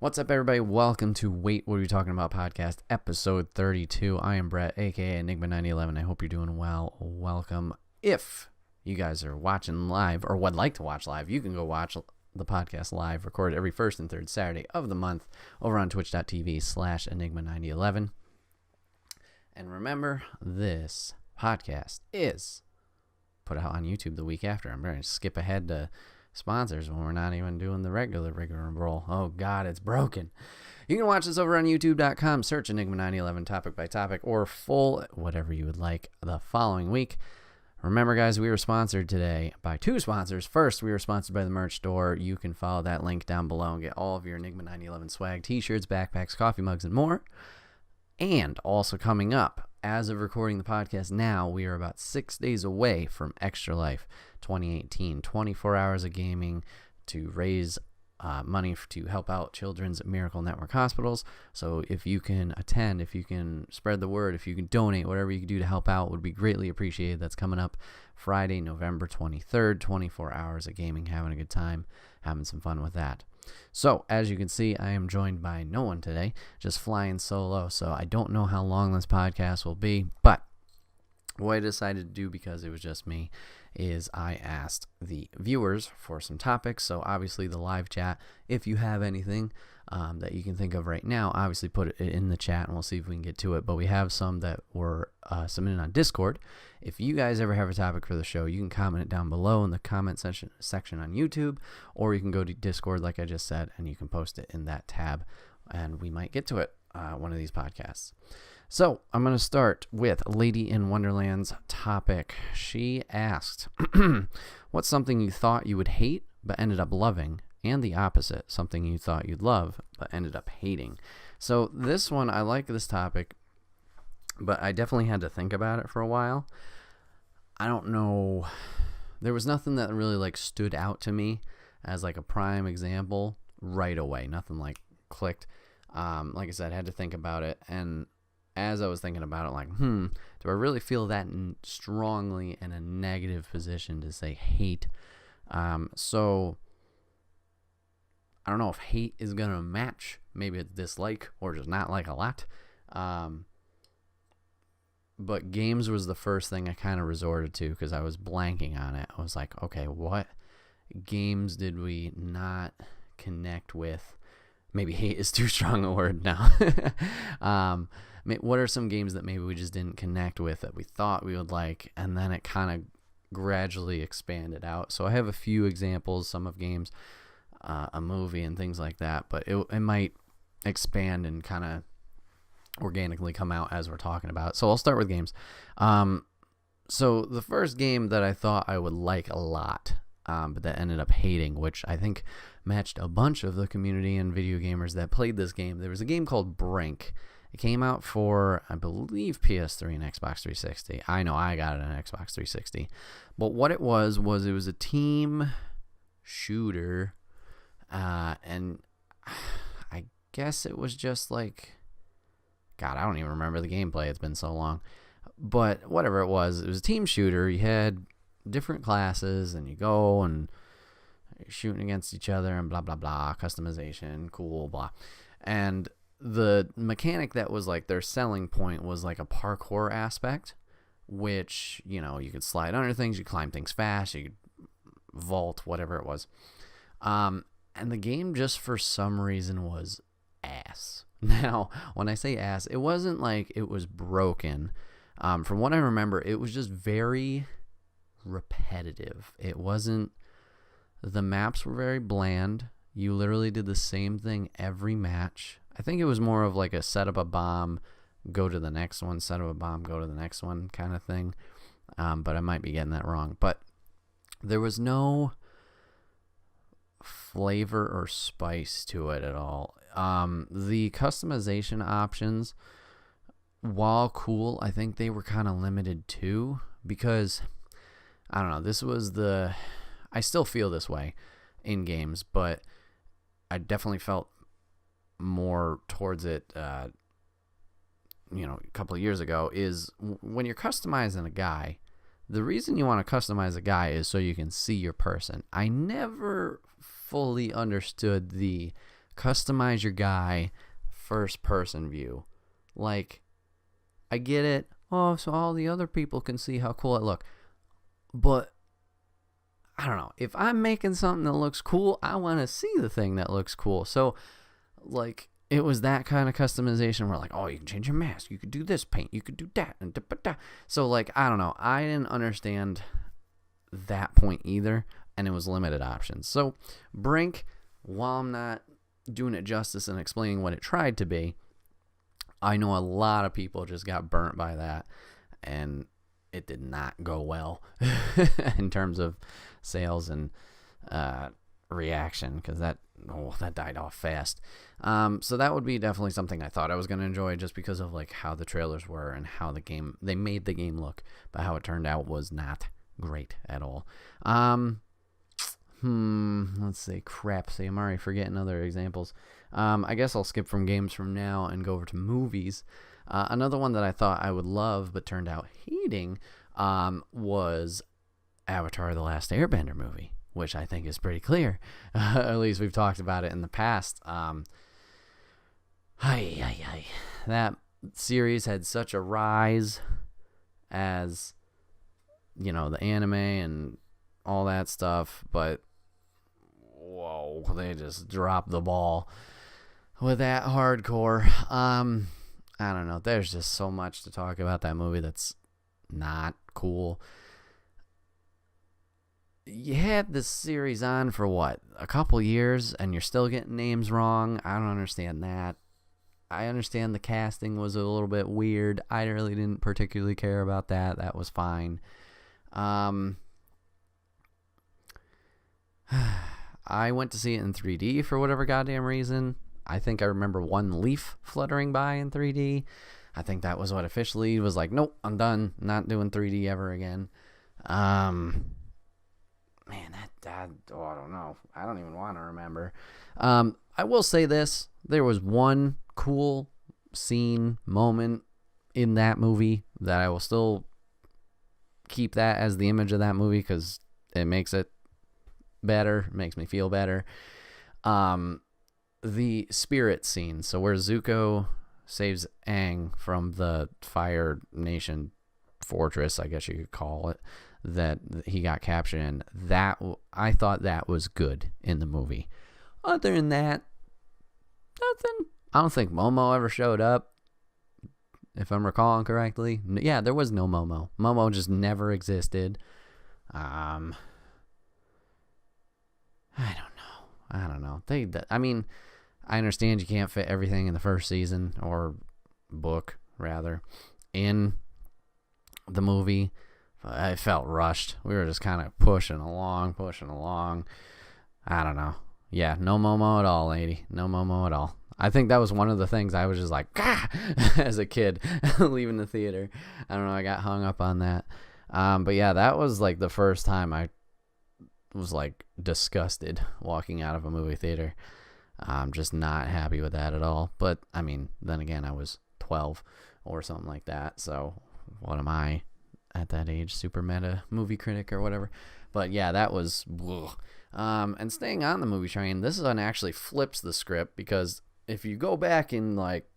What's up, everybody? Welcome to Wait, What Are We Talking About podcast, episode 32. I am Bret, a.k.a. Enigma9011. I hope you're doing well. Welcome. If you guys are watching live or would like to watch live, you can go watch the podcast live, recorded every first and third Saturday of the month over on twitch.tv/Enigma9011. And remember, this podcast is put out on YouTube the week after. I'm going to skip ahead to sponsors when we're not even doing the regular roll. Oh God, it's broken. You can watch this over on youtube.com, search Enigma9011 topic by topic or full, whatever you would like, the following week. Remember, guys, we were sponsored today by two sponsors. First, we were sponsored by the merch store. You can follow that link down below and get all of your Enigma9011 swag, t-shirts, backpacks, coffee mugs, and more. And also coming up, as of recording the podcast now, we are about 6 days away from Extra Life 2018, 24 hours of gaming to raise money to help out Children's Miracle Network hospitals. So if you can attend, if you can spread the word, if you can donate, whatever you can do to help out would be greatly appreciated. That's coming up Friday, November 23rd, 24 hours of gaming, having a good time, having some fun with that. So, as you can see, I am joined by no one today, just flying solo, so I don't know how long this podcast will be, but what I decided to do, because it was just me, is I asked the viewers for some topics. So obviously the live chat, if you have anything that you can think of right now, obviously put it in the chat and we'll see if we can get to it. But we have some that were submitted on Discord. If you guys ever have a topic for the show, you can comment it down below in the comment section on YouTube, or you can go to Discord like I just said and you can post it in that tab and we might get to it one of these podcasts. So I'm going to start with Lady in Wonderland's topic. She asked, what's something you thought you would hate but ended up loving, and the opposite, something you thought you'd love but ended up hating? So this one, I like this topic, but I definitely had to think about it for a while. I don't know. There was nothing that really stood out to me as a prime example right away. Nothing clicked. Like I said, I had to think about it, and as I was thinking about it, do I really feel that strongly in a negative position to say hate? So I don't know if hate is going to match. Maybe it's dislike or just not like a lot. But games was the first thing I kind of resorted to because I was blanking on it. I was like, okay, what games did we not connect with? Maybe hate is too strong a word now. What are some games that maybe we just didn't connect with that we thought we would like, and then it kind of gradually expanded out? So I have a few examples, some of games, a movie, and things like that, but it might expand and kind of organically come out as we're talking about it. So I'll start with games. So the first game that I thought I would like a lot, but that ended up hating, which I think matched a bunch of the community and video gamers that played this game. There was a game called Brink. It came out for, I believe, PS3 and Xbox 360. I know I got it on Xbox 360. But what it was it was a team shooter, and I guess it was just God, I don't even remember the gameplay. It's been so long. But whatever it was a team shooter. You had different classes, and you go and you're shooting against each other and blah, blah, blah, customization, cool, blah. And the mechanic that was their selling point was a parkour aspect, which, you could slide under things, you climb things fast, you could vault, whatever it was. And the game just for some reason was ass. Now, when I say ass, it wasn't it was broken. From what I remember, it was just very repetitive. It wasn't, the maps were very bland. You literally did the same thing every match. I think it was more of a set up a bomb, go to the next one, set up a bomb, go to the next one kind of thing. But I might be getting that wrong. But there was no flavor or spice to it at all. The customization options, while cool, I think they were kind of limited too, because I don't know, I still feel this way in games, but I definitely felt more towards it a couple of years ago, is when you're customizing a guy, the reason you want to customize a guy is so you can see your person. I never fully understood the customize your guy first person view. Like, I get it. Oh, so all the other people can see how cool it look. But I don't know. If I'm making something that looks cool, I want to see the thing that looks cool. So, like, it was that kind of customization where, like, oh, you can change your mask. You could do this paint. You could do that. And da-ba-da. So, like, I don't know. I didn't understand that point either. And it was limited options. So, Brink, while I'm not doing it justice and explaining what it tried to be, I know a lot of people just got burnt by that. And it did not go well in terms of sales and reaction, because that died off fast. So that would be definitely something I thought I was going to enjoy, just because of like how the trailers were and how they made the game look, but how it turned out was not great at all. Let's see. Crap. See, I'm already forgetting other examples. I guess I'll skip from games from now and go over to movies. Another one that I thought I would love but turned out hating was Avatar: The Last Airbender movie, which I think is pretty clear. At least we've talked about it in the past. That series had such a rise as, you know, the anime and all that stuff, but whoa, they just dropped the ball with that hardcore. I don't know. There's just so much to talk about that movie that's not cool. You had this series on for what? A couple years, and you're still getting names wrong. I don't understand that. I understand the casting was a little bit weird. I really didn't particularly care about that. That was fine. I went to see it in 3D for whatever goddamn reason. I think I remember one leaf fluttering by in 3D. I think that was what officially was like, nope, I'm done. Not doing 3D ever again. Man, I don't know. I don't even want to remember. I will say this. There was one cool scene, moment in that movie that I will still keep that as the image of that movie because it makes it better, makes me feel better. The spirit scene, so where Zuko saves Aang from the Fire Nation fortress, I guess you could call it, that he got captured in, that I thought that was good in the movie. Other than that, nothing. I don't think Momo ever showed up, if I'm recalling correctly. Yeah, there was no Momo. Momo just never existed. I don't know. I understand you can't fit everything in the first season, or book, rather, in the movie. I felt rushed. We were just kind of pushing along. I don't know. Yeah, no Momo at all, lady. No Momo at all. I think that was one of the things I was just like, Gah! as a kid, leaving the theater. I don't know, I got hung up on that. But yeah, that was like the first time I was like disgusted walking out of a movie theater. I'm just not happy with that at all. But I mean, then again, I was 12 or something like that. So what am I at that age? Super meta movie critic or whatever. But yeah, that was. And staying on the movie train, this one actually flips the script, because if you go back and like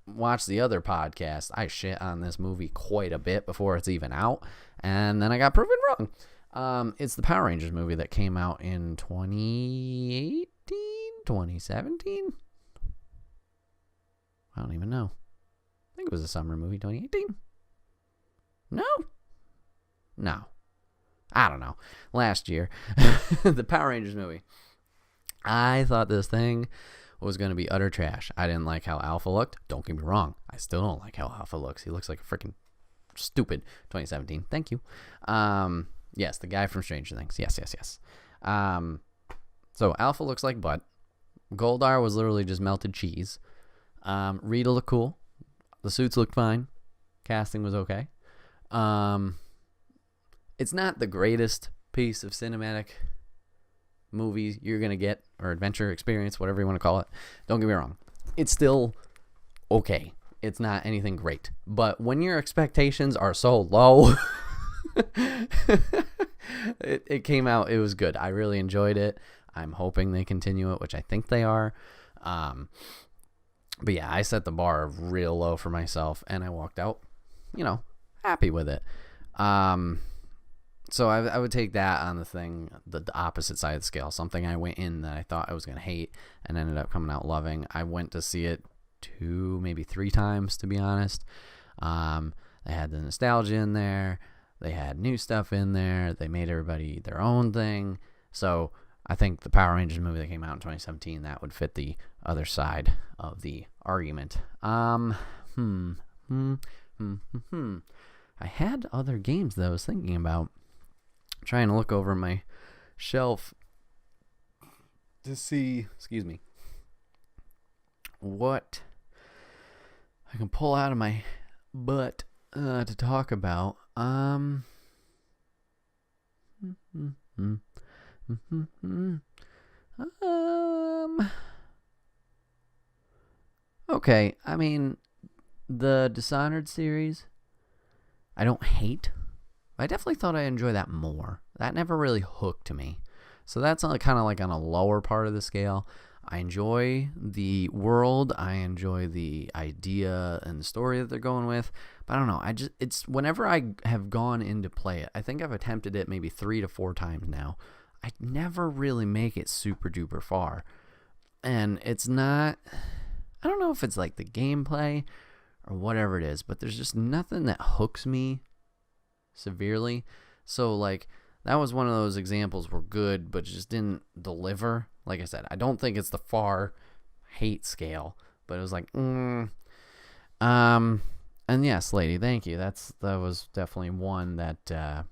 watch the other podcast, I shit on this movie quite a bit before it's even out, and then I got proven wrong. It's the Power Rangers movie that came out in 2018, 2017. I don't even know. I think it was a summer movie, 2018. No. I don't know. Last year, the Power Rangers movie. I thought this thing was going to be utter trash. I didn't like how Alpha looked. Don't get me wrong. I still don't like how Alpha looks. He looks like a freaking stupid 2017. Thank you. Yes, the guy from Stranger Things. Yes. So Alpha looks like butt. Goldar was literally just melted cheese. Rita looked cool. The suits looked fine. Casting was okay. It's not the greatest piece of cinematic movie you're going to get, or adventure experience, whatever you want to call it. Don't get me wrong. It's still okay. It's not anything great. But when your expectations are so low, it came out, it was good. I really enjoyed it. I'm hoping they continue it, which I think they are. But yeah, I set the bar real low for myself, and I walked out, happy with it. So I would take that on the opposite side of the scale. Something I went in that I thought I was going to hate and ended up coming out loving. I went to see it 2, maybe 3 times, to be honest. They had the nostalgia in there. They had new stuff in there. They made everybody their own thing. So I think the Power Rangers movie that came out in 2017, that would fit the other side of the argument. I had other games that I was thinking about. Trying to look over my shelf to see, what I can pull out of my butt to talk about. Okay, I mean, the Dishonored series, I don't hate. I definitely thought I enjoyed that more. That never really hooked me. So that's kind of like on a lower part of the scale. I enjoy the world. I enjoy the idea and the story that they're going with. But I don't know. It's whenever I have gone in to play it, I think I've attempted it maybe 3 to 4 times now. I never really make it super duper far. And it's not, I don't know if it's like the gameplay or whatever it is, but there's just nothing that hooks me severely. So like that was one of those examples where good but just didn't deliver. Like I said, I don't think it's the far hate scale, but it was like and yes, lady, thank you. That was definitely one that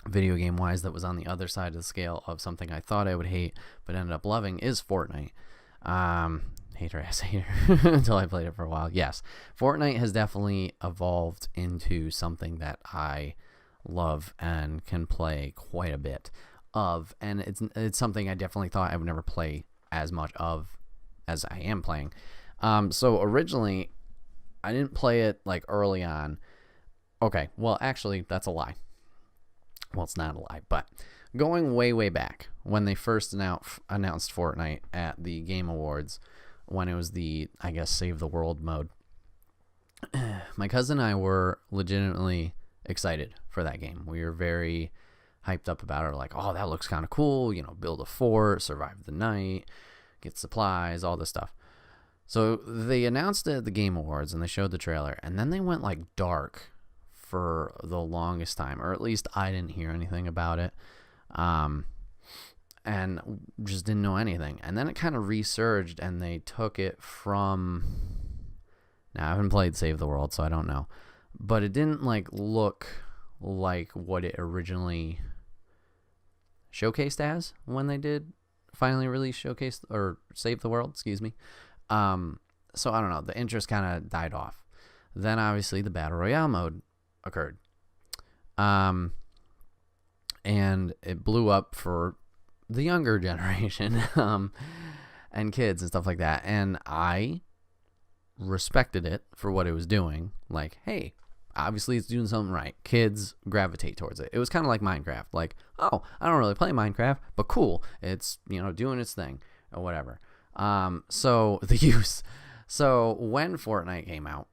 video game wise that was on the other side of the scale of something I thought I would hate but ended up loving is Fortnite. Hater ass hater until I played it for a while. Yes, Fortnite has definitely evolved into something that I love and can play quite a bit of, and it's something I definitely thought I would never play as much of as I am playing. So originally I didn't play it like early on. Okay, well actually that's a lie. Well, it's not a lie, but going way back when they first announced Fortnite at the Game Awards, when it was the, I guess, Save the World mode, my cousin and I were legitimately excited for that game. We were very hyped up about it, like, oh, that looks kind of cool, build a fort, survive the night, get supplies, all this stuff. So they announced it at the Game Awards, and they showed the trailer, and then they went, like, dark for the longest time, or at least I didn't hear anything about it. And just didn't know anything. And then it kind of resurged, and they took it from... Now, I haven't played Save the World, so I don't know. But it didn't, look like what it originally showcased as when they did finally release Showcase, or Save the World, excuse me. So, I don't know. The interest kind of died off. Then, obviously, the Battle Royale mode occurred. And it blew up for the younger generation and kids and stuff like that, and I respected it for what it was doing. Like, hey, obviously it's doing something right. Kids gravitate towards it. It was kind of like Minecraft. Like, oh, I don't really play Minecraft, but cool, it's doing its thing or whatever. So when Fortnite came out,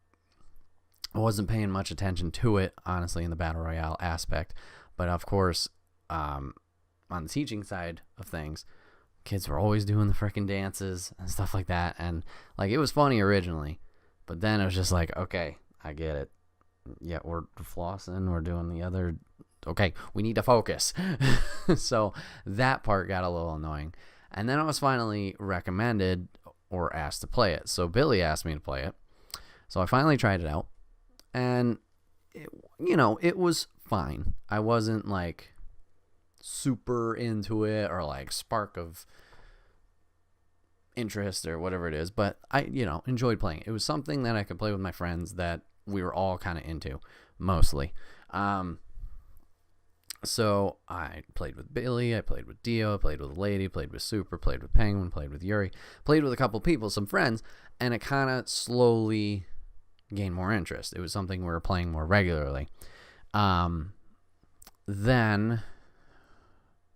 I wasn't paying much attention to it, honestly, in the Battle Royale aspect, but of course, on the teaching side of things, kids were always doing the freaking dances and stuff like that, and it was funny originally, but then it was just like, okay, I get it. Yeah, we're flossing, we're doing the other, okay, we need to focus. So that part got a little annoying, and then I was finally recommended or asked to play it. So Billy asked me to play it, so I finally tried it out, and it was fine. I wasn't super into it or spark of interest or whatever it is, but I enjoyed playing. It was something that I could play with my friends that we were all kind of into, mostly. So I played with Billy, I played with Dio, I played with Lady, played with Super, played with Penguin, played with Yuri, played with a couple people, some friends, and it kind of slowly gained more interest. It was something we were playing more regularly. Then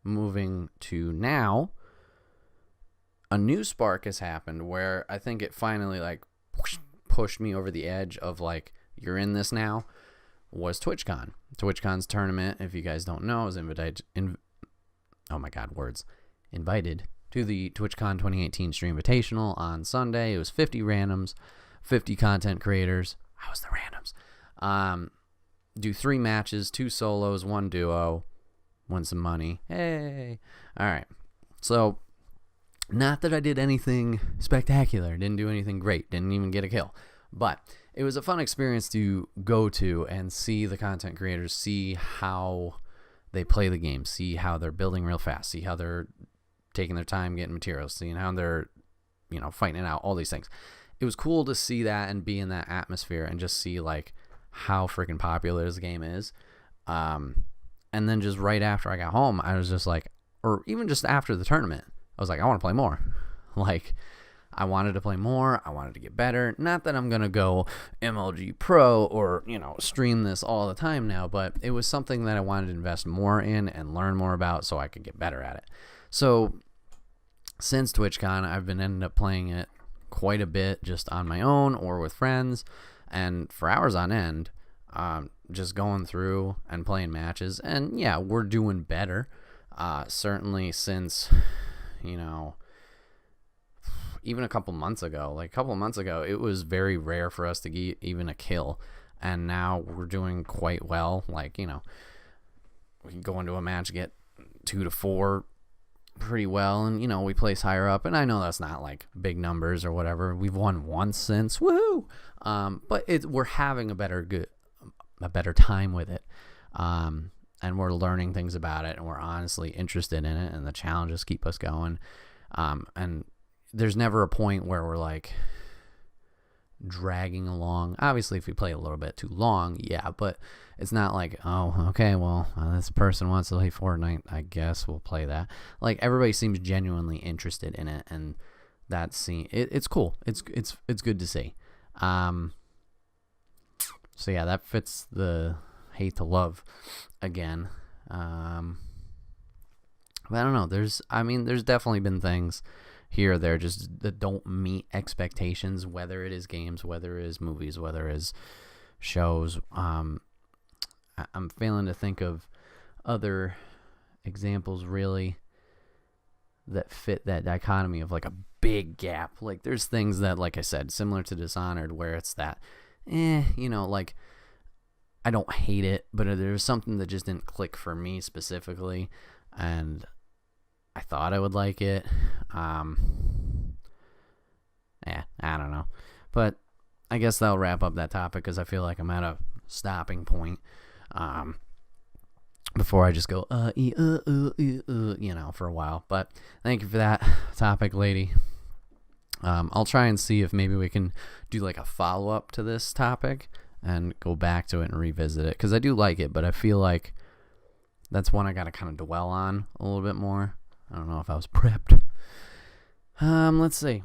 moving to now, a new spark has happened where I think it finally like pushed me over the edge of like, you're in this now, was TwitchCon. TwitchCon's tournament, if you guys don't know, is invited to the TwitchCon 2018 Stream Invitational on Sunday. It was 50 randoms, 50 content creators. I was the randoms. Do 3 matches, 2 solos, 1 duo, win some money. Hey! All right. So, not that I did anything spectacular, didn't do anything great, didn't even get a kill, but it was a fun experience to go to and see the content creators, see how they play the game, see how they're building real fast, see how they're taking their time getting materials, seeing how they're, fighting it out, all these things. It was cool to see that and be in that atmosphere and just see like how freaking popular this game is. And then just right after I got home, I was just like, or even just after the tournament, I was like, I want to play more. Like, I wanted to play more. I wanted to get better. Not that I'm going to go MLG Pro or, stream this all the time now, but it was something that I wanted to invest more in and learn more about so I could get better at it. So, since TwitchCon, I've been ended up playing it quite a bit just on my own or with friends, and for hours on end, just going through and playing matches. And yeah, we're doing better. Certainly since, even a couple months ago, it was very rare for us to get even a kill. And now we're doing quite well. Like, we can go into a match, get 2 to 4 pretty well, and, we place higher up. And I know that's not like big numbers or whatever. We've won once since, woohoo! But we're having a better time with it. And we're learning things about it, and we're honestly interested in it, and the challenges keep us going. And there's never a point where we're like dragging along. Obviously, if we play a little bit too long, yeah, but it's not like, oh, okay, well, this person wants to play Fortnite, I guess we'll play that. Like, everybody seems genuinely interested in it, and it's cool. It's good to see. So yeah, that fits the hate to love again. But I don't know. There's definitely been things here or there just that don't meet expectations, whether it is games, whether it is movies, whether it is shows. I'm failing to think of other examples really that fit that dichotomy of like a big gap. Like, there's things that, like I said, similar to Dishonored, where it's that, like, I don't hate it, but there's something that just didn't click for me specifically, and I thought I would like it. I don't know. But I guess that'll wrap up that topic, because I feel like I'm at a stopping point before I just go, for a while. But thank you for that topic, lady. I'll try and see if maybe we can do like a follow-up to this topic and go back to it and revisit it, because I do like it, but I feel like that's one I got to kind of dwell on a little bit more. I don't know if I was prepped. Let's see.